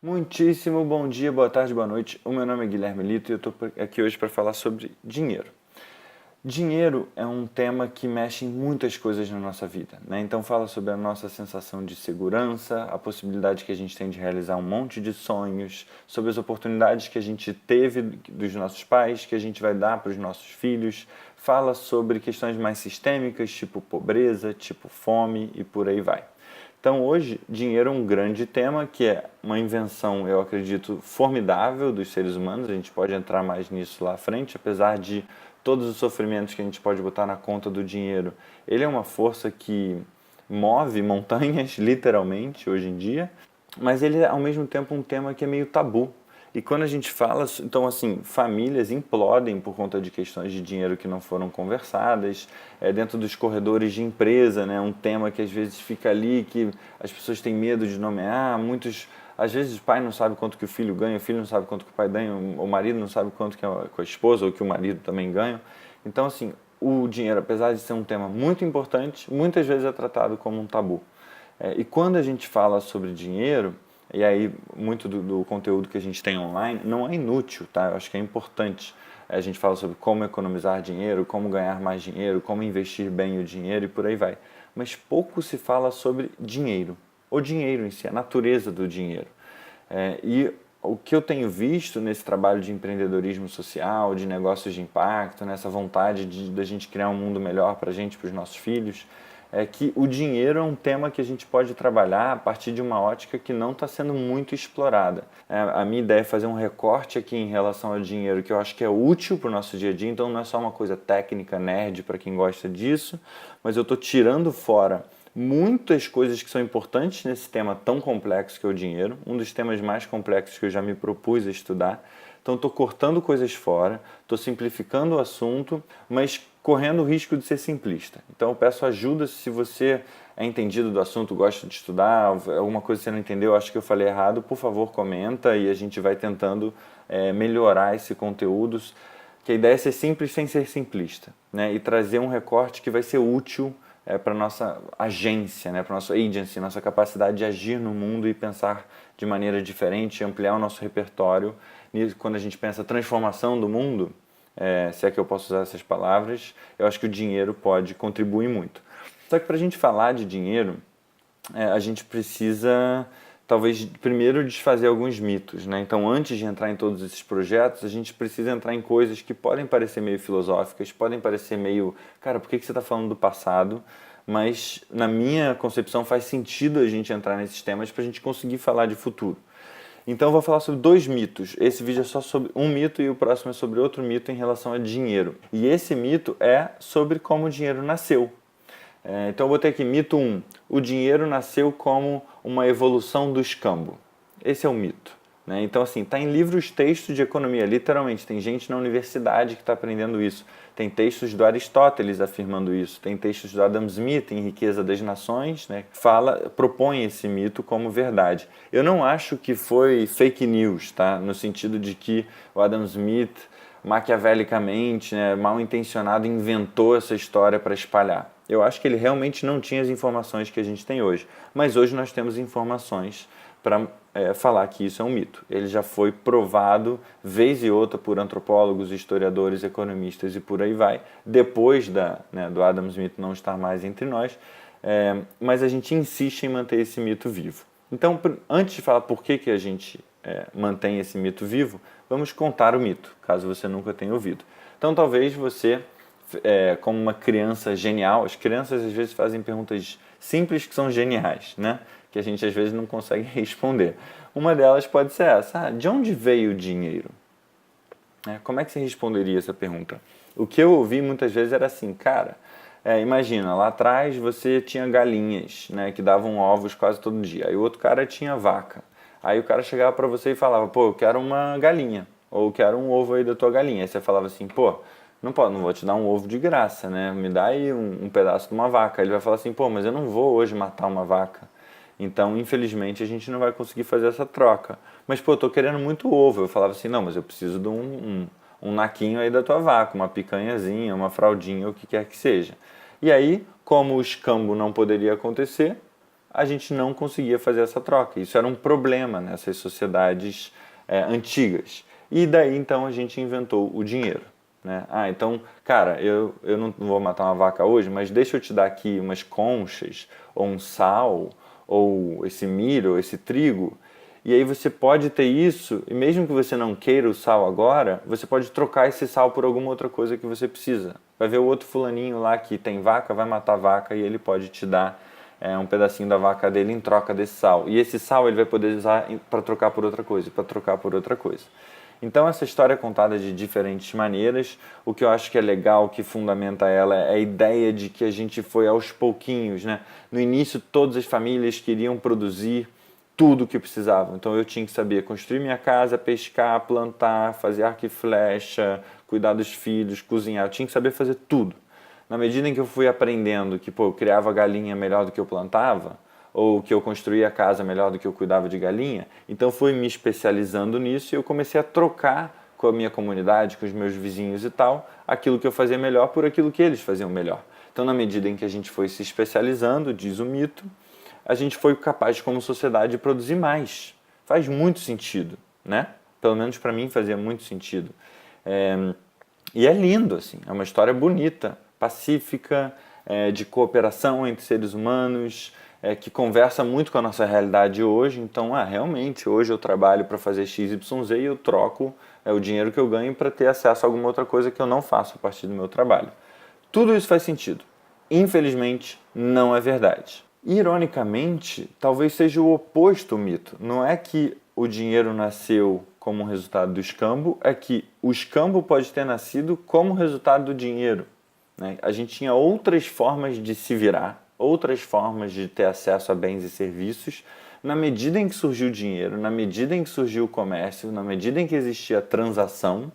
Muitíssimo bom dia, boa tarde, boa noite. O meu nome é Guilherme Lito e eu estou aqui hoje para falar sobre dinheiro. Dinheiro é um tema que mexe em muitas coisas na nossa vida, né? Então fala sobre a nossa sensação de segurança, a possibilidade que a gente tem de realizar um monte de sonhos, sobre as oportunidades que a gente teve dos nossos pais, que a gente vai dar para os nossos filhos. Fala sobre questões mais sistêmicas, tipo pobreza, tipo fome e por aí vai. Então hoje, dinheiro é um grande tema, que é uma invenção, eu acredito, formidável dos seres humanos. A gente pode entrar mais nisso lá à frente, apesar de todos os sofrimentos que a gente pode botar na conta do dinheiro. Ele é uma força que move montanhas, literalmente, hoje em dia, mas ele é ao mesmo tempo um tema que é meio tabu. E quando a gente fala, então assim, famílias implodem por conta de questões de dinheiro que não foram conversadas, dentro dos corredores de empresa, né, um tema que às vezes fica ali, que as pessoas têm medo de nomear, às vezes o pai não sabe quanto que o filho não sabe quanto que o pai ganha, o marido não sabe quanto que a esposa ou que o marido também ganha. Então assim, o dinheiro, apesar de ser um tema muito importante, muitas vezes é tratado como um tabu. E quando a gente fala sobre dinheiro, e aí muito do conteúdo que a gente tem online não é inútil, tá? Eu acho que é importante. A gente fala sobre como economizar dinheiro, como ganhar mais dinheiro, como investir bem o dinheiro e por aí vai. Mas pouco se fala sobre dinheiro, o dinheiro em si, a natureza do dinheiro. E o que eu tenho visto nesse trabalho de empreendedorismo social, de negócios de impacto, nessa vontade da gente criar um mundo melhor para a gente, para os nossos filhos, é que o dinheiro é um tema que a gente pode trabalhar a partir de uma ótica que não está sendo muito explorada. A minha ideia é fazer um recorte aqui em relação ao dinheiro que eu acho que é útil para o nosso dia a dia, então não é só uma coisa técnica, nerd, para quem gosta disso, mas eu estou tirando fora muitas coisas que são importantes nesse tema tão complexo que é o dinheiro, um dos temas mais complexos que eu já me propus a estudar. Então estou cortando coisas fora, estou simplificando o assunto, mas correndo o risco de ser simplista. Então eu peço ajuda se você é entendido do assunto, gosta de estudar, alguma coisa que você não entendeu, acho que eu falei errado, por favor comenta e a gente vai tentando melhorar esse conteúdo, que a ideia é ser simples sem ser simplista, né? E trazer um recorte que vai ser útil para a nossa agência, né? Para a nossa agency, nossa capacidade de agir no mundo e pensar de maneira diferente, ampliar o nosso repertório. E quando a gente pensa transformação do mundo, se é que eu posso usar essas palavras, eu acho que o dinheiro pode contribuir muito. Só que para a gente falar de dinheiro, a gente precisa, talvez, primeiro desfazer alguns mitos, né? Então, antes de entrar em todos esses projetos, a gente precisa entrar em coisas que podem parecer meio filosóficas, podem parecer meio, cara, por que você está falando do passado? Mas, na minha concepção, faz sentido a gente entrar nesses temas para a gente conseguir falar de futuro. Então eu vou falar sobre dois mitos. Esse vídeo é só sobre um mito e o próximo é sobre outro mito em relação a dinheiro. E esse mito é sobre como o dinheiro nasceu. Então eu botei aqui mito 1. O dinheiro nasceu como uma evolução do escambo. Esse é o mito. Então assim, está em livros, textos de economia, literalmente. Tem gente na universidade que está aprendendo isso. Tem textos do Aristóteles afirmando isso. Tem textos do Adam Smith em Riqueza das Nações, né, que propõe esse mito como verdade. Eu não acho que foi fake news, tá? No sentido de que o Adam Smith, maquiavelicamente, né, mal intencionado, inventou essa história para espalhar. Eu acho que ele realmente não tinha as informações que a gente tem hoje. Mas hoje nós temos informações para falar que isso é um mito. Ele já foi provado vez e outra por antropólogos, historiadores, economistas e por aí vai, depois do Adam Smith não estar mais entre nós, mas a gente insiste em manter esse mito vivo. Então, antes de falar por que a gente mantém esse mito vivo, vamos contar o mito, caso você nunca tenha ouvido. Então, talvez você, como uma criança genial, as crianças às vezes fazem perguntas simples que são geniais, né? Que a gente às vezes não consegue responder. Uma delas pode ser essa: de onde veio o dinheiro? Como é que você responderia essa pergunta? O que eu ouvi muitas vezes era assim, cara, imagina, lá atrás você tinha galinhas, né, que davam ovos quase todo dia. Aí o outro cara tinha vaca. Aí o cara chegava para você e falava, pô, eu quero uma galinha, ou eu quero um ovo aí da tua galinha. Aí você falava assim, pô, não vou te dar um ovo de graça, né? Me dá aí um pedaço de uma vaca. Aí ele vai falar assim, pô, mas eu não vou hoje matar uma vaca. Então, infelizmente, a gente não vai conseguir fazer essa troca. Mas, pô, eu tô querendo muito ovo. Eu falava assim, não, mas eu preciso de um naquinho aí da tua vaca, uma picanhazinha, uma fraldinha, o que quer que seja. E aí, como o escambo não poderia acontecer, a gente não conseguia fazer essa troca. Isso era um problema nessas sociedades antigas. E daí, então, a gente inventou o dinheiro. Né? Então, cara, eu não vou matar uma vaca hoje, mas deixa eu te dar aqui umas conchas, ou um sal, ou esse milho, ou esse trigo, e aí você pode ter isso, e mesmo que você não queira o sal agora, você pode trocar esse sal por alguma outra coisa que você precisa. Vai ver o outro fulaninho lá que tem vaca, vai matar a vaca e ele pode te dar um pedacinho da vaca dele em troca desse sal. E esse sal ele vai poder usar para trocar por outra coisa, para trocar por outra coisa. Então essa história é contada de diferentes maneiras. O que eu acho que é legal, que fundamenta ela, é a ideia de que a gente foi aos pouquinhos, né? No início todas as famílias queriam produzir tudo o que precisavam. Então eu tinha que saber construir minha casa, pescar, plantar, fazer arco e flecha, cuidar dos filhos, cozinhar. Eu tinha que saber fazer tudo. Na medida em que eu fui aprendendo que eu criava galinha melhor do que eu plantava, ou que eu construía a casa melhor do que eu cuidava de galinha, então fui me especializando nisso e eu comecei a trocar com a minha comunidade, com os meus vizinhos e tal, aquilo que eu fazia melhor por aquilo que eles faziam melhor. Então, na medida em que a gente foi se especializando, diz o mito, a gente foi capaz, como sociedade, de produzir mais. Faz muito sentido, né? Pelo menos para mim fazia muito sentido. E é lindo, assim, é uma história bonita, pacífica, de cooperação entre seres humanos, que conversa muito com a nossa realidade hoje. Então, realmente, hoje eu trabalho para fazer XYZ e eu troco o dinheiro que eu ganho para ter acesso a alguma outra coisa que eu não faço a partir do meu trabalho. Tudo isso faz sentido. Infelizmente, não é verdade. Ironicamente, talvez seja o oposto o mito. Não é que o dinheiro nasceu como resultado do escambo, é que o escambo pode ter nascido como resultado do dinheiro. Né? A gente tinha outras formas de se virar, outras formas de ter acesso a bens e serviços, na medida em que surgiu o dinheiro, na medida em que surgiu o comércio, na medida em que existia a transação,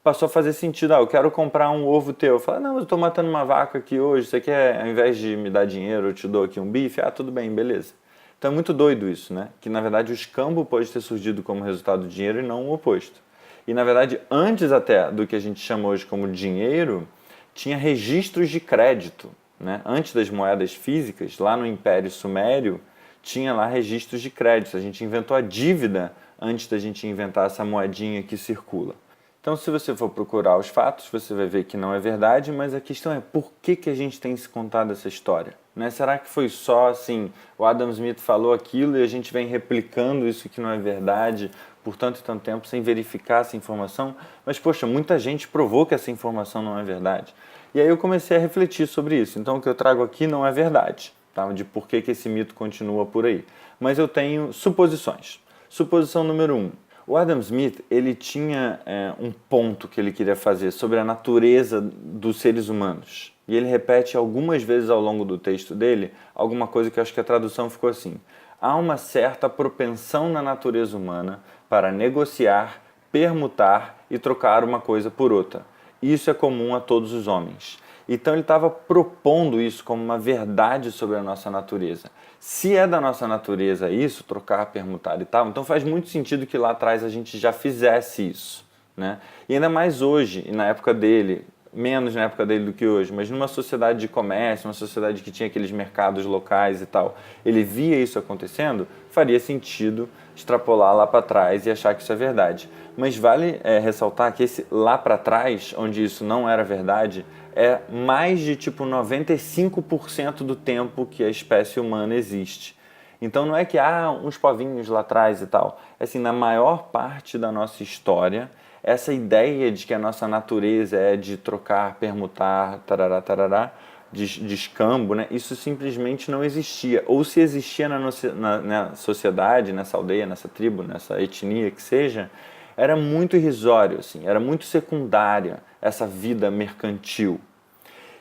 passou a fazer sentido. Eu quero comprar um ovo teu. Eu falo, não, eu estou matando uma vaca aqui hoje, você quer, ao invés de me dar dinheiro, eu te dou aqui um bife? Tudo bem, beleza. Então é muito doido isso, né? Que na verdade o escambo pode ter surgido como resultado do dinheiro e não o oposto. E na verdade, antes até do que a gente chama hoje como dinheiro, tinha registros de crédito. Né? Antes das moedas físicas, lá no Império Sumério, tinha lá registros de crédito. A gente inventou a dívida antes da gente inventar essa moedinha que circula. Então, se você for procurar os fatos, você vai ver que não é verdade, mas a questão é por que a gente tem se contado essa história? Né? Será que foi só assim, o Adam Smith falou aquilo e a gente vem replicando isso que não é verdade por tanto e tanto tempo sem verificar essa informação? Mas, poxa, muita gente provou que essa informação não é verdade. E aí eu comecei a refletir sobre isso. Então, o que eu trago aqui não é verdade, tá? De por que esse mito continua por aí. Mas eu tenho suposições. Suposição número 1. O Adam Smith, ele tinha um ponto que ele queria fazer sobre a natureza dos seres humanos. E ele repete algumas vezes ao longo do texto dele alguma coisa que eu acho que a tradução ficou assim. Há uma certa propensão na natureza humana para negociar, permutar e trocar uma coisa por outra. Isso é comum a todos os homens. Então ele estava propondo isso como uma verdade sobre a nossa natureza. Se é da nossa natureza isso, trocar, permutar e tal, então faz muito sentido que lá atrás a gente já fizesse isso. Né? E ainda mais hoje, e na época dele, menos na época dele do que hoje, mas numa sociedade de comércio, uma sociedade que tinha aqueles mercados locais e tal, ele via isso acontecendo, faria sentido extrapolar lá para trás e achar que isso é verdade. Mas vale ressaltar que esse lá para trás, onde isso não era verdade, é mais de tipo 95% do tempo que a espécie humana existe. Então não é que há uns povinhos lá atrás e tal. É assim, na maior parte da nossa história, essa ideia de que a nossa natureza é de trocar, permutar, tarará, tarará, de escambo, né? Isso simplesmente não existia. Ou se existia na sociedade, nessa aldeia, nessa tribo, nessa etnia que seja, era muito irrisório, assim, era muito secundária essa vida mercantil.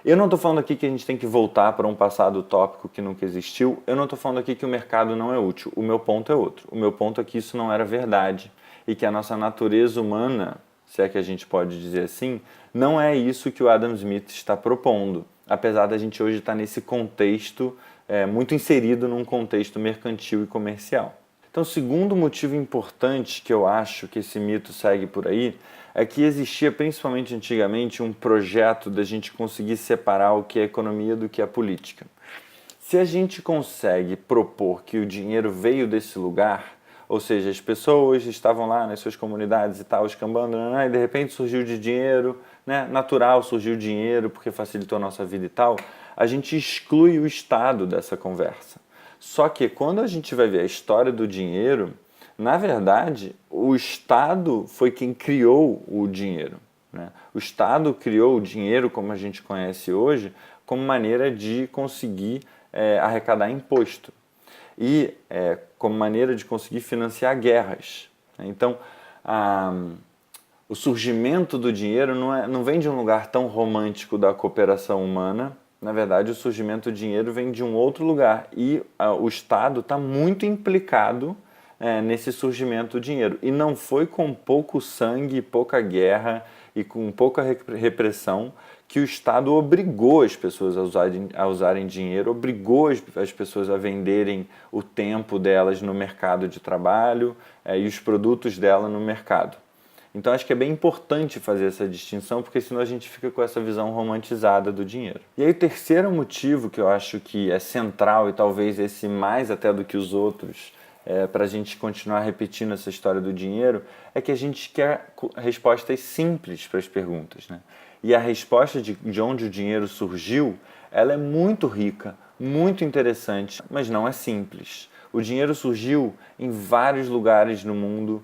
Eu não estou falando aqui que a gente tem que voltar para um passado utópico que nunca existiu. Eu não estou falando aqui que o mercado não é útil. O meu ponto é outro. O meu ponto é que isso não era verdade e que a nossa natureza humana, se é que a gente pode dizer assim, não é isso que o Adam Smith está propondo. Apesar da gente hoje estar nesse contexto, muito inserido num contexto mercantil e comercial. Então, o segundo motivo importante que eu acho que esse mito segue por aí é que existia, principalmente antigamente, um projeto da gente conseguir separar o que é economia do que é política. Se a gente consegue propor que o dinheiro veio desse lugar, ou seja, as pessoas estavam lá nas suas comunidades e tal, escambando, e de repente surgiu de dinheiro, né? Natural, surgiu dinheiro porque facilitou a nossa vida e tal, a gente exclui o Estado dessa conversa. Só que quando a gente vai ver a história do dinheiro, na verdade, o Estado foi quem criou o dinheiro, né? O Estado criou o dinheiro como a gente conhece hoje como maneira de conseguir arrecadar imposto e como maneira de conseguir financiar guerras. Então, o surgimento do dinheiro não vem de um lugar tão romântico da cooperação humana. Na verdade, o surgimento do dinheiro vem de um outro lugar e o Estado está muito implicado nesse surgimento do dinheiro. E não foi com pouco sangue, pouca guerra e com pouca repressão que o Estado obrigou as pessoas a usarem dinheiro, obrigou as pessoas a venderem o tempo delas no mercado de trabalho e os produtos dela no mercado. Então acho que é bem importante fazer essa distinção, porque senão a gente fica com essa visão romantizada do dinheiro. E aí o terceiro motivo que eu acho que é central, e talvez esse mais até do que os outros, para a gente continuar repetindo essa história do dinheiro, é que a gente quer respostas simples para as perguntas, né? E a resposta de onde o dinheiro surgiu, ela é muito rica, muito interessante, mas não é simples. O dinheiro surgiu em vários lugares no mundo,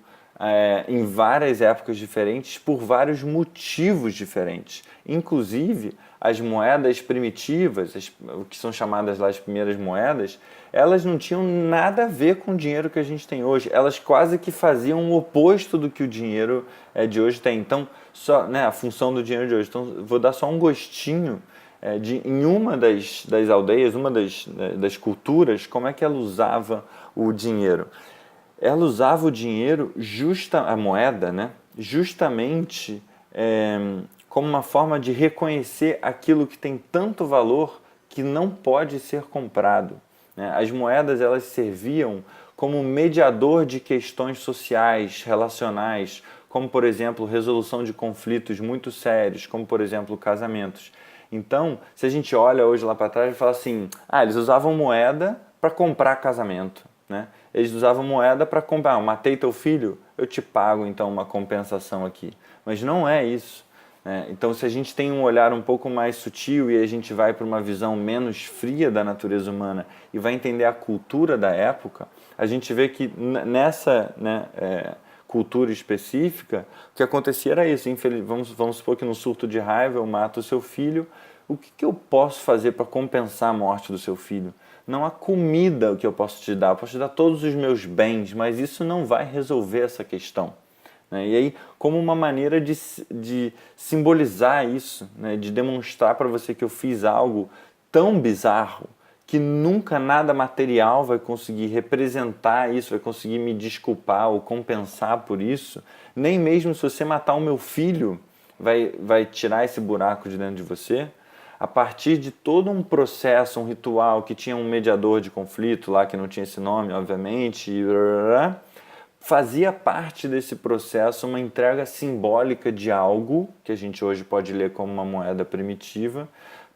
em várias épocas diferentes, por vários motivos diferentes. Inclusive, as moedas primitivas, o que são chamadas lá as primeiras moedas, elas não tinham nada a ver com o dinheiro que a gente tem hoje. Elas quase que faziam o oposto do que o dinheiro de hoje tem. Então, a função do dinheiro de hoje. Então, vou dar só um gostinho em uma das aldeias, uma das culturas, como é que ela usava o dinheiro. Ela usava o dinheiro, a moeda, né, justamente como uma forma de reconhecer aquilo que tem tanto valor que não pode ser comprado, né? As moedas elas serviam como mediador de questões sociais, relacionais, como, por exemplo, resolução de conflitos muito sérios, como, por exemplo, casamentos. Então, se a gente olha hoje lá para trás e fala assim, eles usavam moeda para comprar casamento, né? Eles usavam moeda para comprar, eu matei teu filho, eu te pago então uma compensação aqui. Mas não é isso, né? Então, se a gente tem um olhar um pouco mais sutil e a gente vai para uma visão menos fria da natureza humana e vai entender a cultura da época, a gente vê que nessa cultura específica, o que acontecia era isso. Vamos supor que no surto de raiva eu mato o seu filho, o que eu posso fazer para compensar a morte do seu filho? Não há comida que eu posso te dar, eu posso te dar todos os meus bens, mas isso não vai resolver essa questão, né? E aí, como uma maneira de simbolizar isso, né? De demonstrar para você que eu fiz algo tão bizarro que nunca nada material vai conseguir representar isso, vai conseguir me desculpar ou compensar por isso, nem mesmo se você matar o meu filho vai tirar esse buraco de dentro de você. A partir de todo um processo, um ritual que tinha um mediador de conflito lá, que não tinha esse nome, obviamente, fazia parte desse processo uma entrega simbólica de algo, que a gente hoje pode ler como uma moeda primitiva,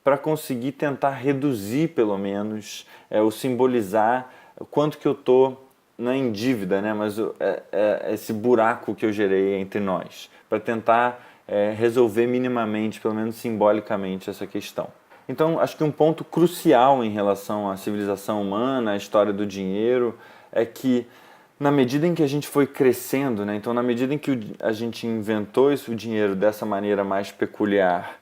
para conseguir tentar reduzir, pelo menos, ou simbolizar o quanto que eu estou, não é em dívida, né, mas esse buraco que eu gerei entre nós, para tentar resolver minimamente, pelo menos simbolicamente, essa questão. Então, acho que um ponto crucial em relação à civilização humana, à história do dinheiro, é que na medida em que a gente foi crescendo, né, então na medida em que a gente inventou o dinheiro dessa maneira mais peculiar,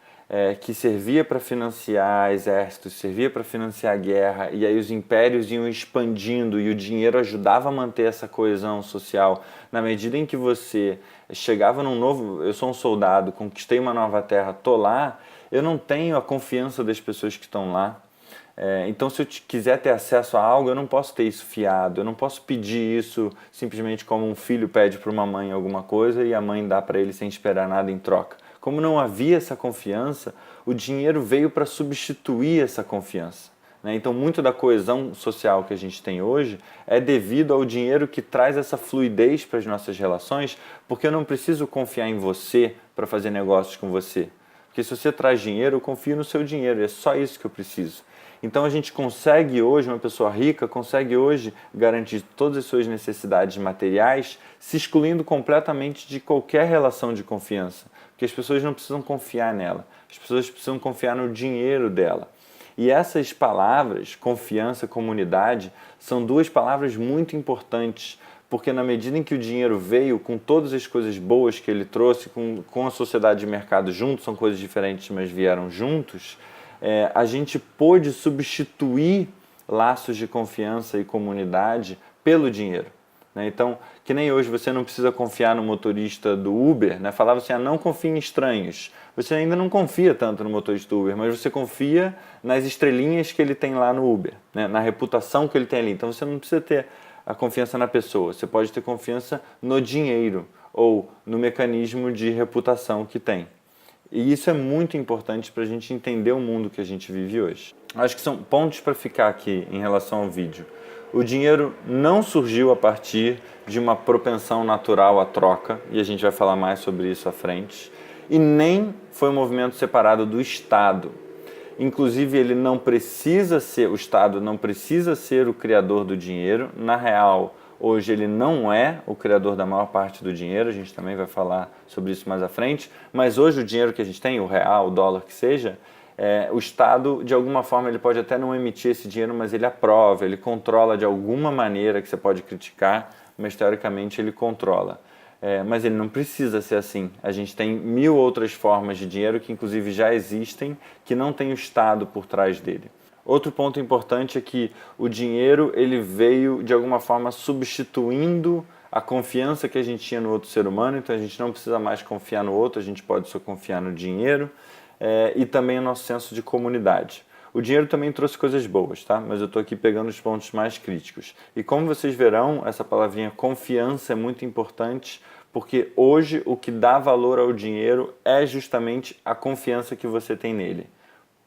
que servia para financiar exércitos, servia para financiar a guerra, e aí os impérios iam expandindo e o dinheiro ajudava a manter essa coesão social. Na medida em que você chegava num novo... Eu sou um soldado, conquistei uma nova terra, tô lá, eu não tenho a confiança das pessoas que estão lá. Então, se eu quiser ter acesso a algo, eu não posso ter isso fiado, eu não posso pedir isso simplesmente como um filho pede para uma mãe alguma coisa e a mãe dá para ele sem esperar nada em troca. Como não havia essa confiança, o dinheiro veio para substituir essa confiança, né? Então, muito da coesão social que a gente tem hoje é devido ao dinheiro que traz essa fluidez para as nossas relações, porque eu não preciso confiar em você para fazer negócios com você. Porque se você traz dinheiro, eu confio no seu dinheiro, e é só isso que eu preciso. Então a gente consegue hoje, uma pessoa rica consegue hoje garantir todas as suas necessidades materiais, se excluindo completamente de qualquer relação de confiança, porque as pessoas não precisam confiar nela, as pessoas precisam confiar no dinheiro dela. E essas palavras, confiança, comunidade, são duas palavras muito importantes, porque na medida em que o dinheiro veio com todas as coisas boas que ele trouxe, com a sociedade de mercado juntos, são coisas diferentes, mas vieram juntos, a gente pôde substituir laços de confiança e comunidade pelo dinheiro. Então, que nem hoje você não precisa confiar no motorista do Uber, falava assim, não confie em estranhos. Você ainda não confia tanto no motorista do Uber, mas você confia nas estrelinhas que ele tem lá no Uber, na reputação que ele tem ali. Então você não precisa ter a confiança na pessoa, você pode ter confiança no dinheiro ou no mecanismo de reputação que tem. E isso é muito importante para a gente entender o mundo que a gente vive hoje. Acho que são pontos para ficar aqui em relação ao vídeo. O dinheiro não surgiu a partir de uma propensão natural à troca, e a gente vai falar mais sobre isso à frente, e nem foi um movimento separado do Estado. Inclusive, ele não precisa ser, o Estado não precisa ser o criador do dinheiro. Na real, hoje ele não é o criador da maior parte do dinheiro, a gente também vai falar sobre isso mais à frente, mas hoje o dinheiro que a gente tem, o real, o dólar que seja, o Estado, de alguma forma, ele pode até não emitir esse dinheiro, mas ele aprova, ele controla de alguma maneira, que você pode criticar, mas teoricamente ele controla. Mas ele não precisa ser assim. A gente tem 1000 outras formas de dinheiro que inclusive já existem, que não tem o Estado por trás dele. Outro ponto importante é que o dinheiro ele veio de alguma forma substituindo a confiança que a gente tinha no outro ser humano, então a gente não precisa mais confiar no outro, a gente pode só confiar no dinheiro, e também o nosso senso de comunidade. O dinheiro também trouxe coisas boas, tá? Mas eu estou aqui pegando os pontos mais críticos. E como vocês verão, essa palavrinha confiança é muito importante, porque hoje o que dá valor ao dinheiro é justamente a confiança que você tem nele.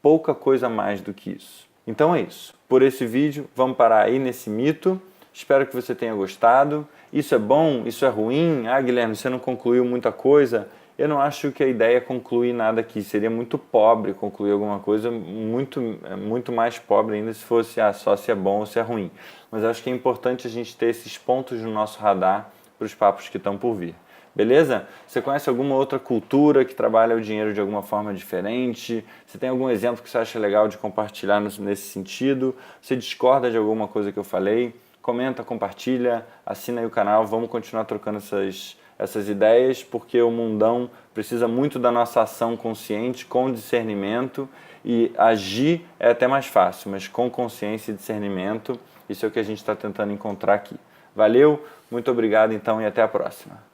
Pouca coisa mais do que isso. Então é isso. Por esse vídeo, vamos parar aí nesse mito. Espero que você tenha gostado. Isso é bom? Isso é ruim? Ah, Guilherme, você não concluiu muita coisa? Eu não acho que a ideia é concluir nada aqui. Seria muito pobre concluir alguma coisa, muito mais pobre ainda se fosse só se é bom ou se é ruim. Mas eu acho que é importante a gente ter esses pontos no nosso radar para os papos que estão por vir. Beleza? Você conhece alguma outra cultura que trabalha o dinheiro de alguma forma diferente? Você tem algum exemplo que você acha legal de compartilhar nesse sentido? Você discorda de alguma coisa que eu falei? Comenta, compartilha, assina aí o canal, vamos continuar trocando essas ideias, porque o mundão precisa muito da nossa ação consciente, com discernimento, e agir é até mais fácil, mas com consciência e discernimento, isso é o que a gente está tentando encontrar aqui. Valeu, muito obrigado então e até a próxima.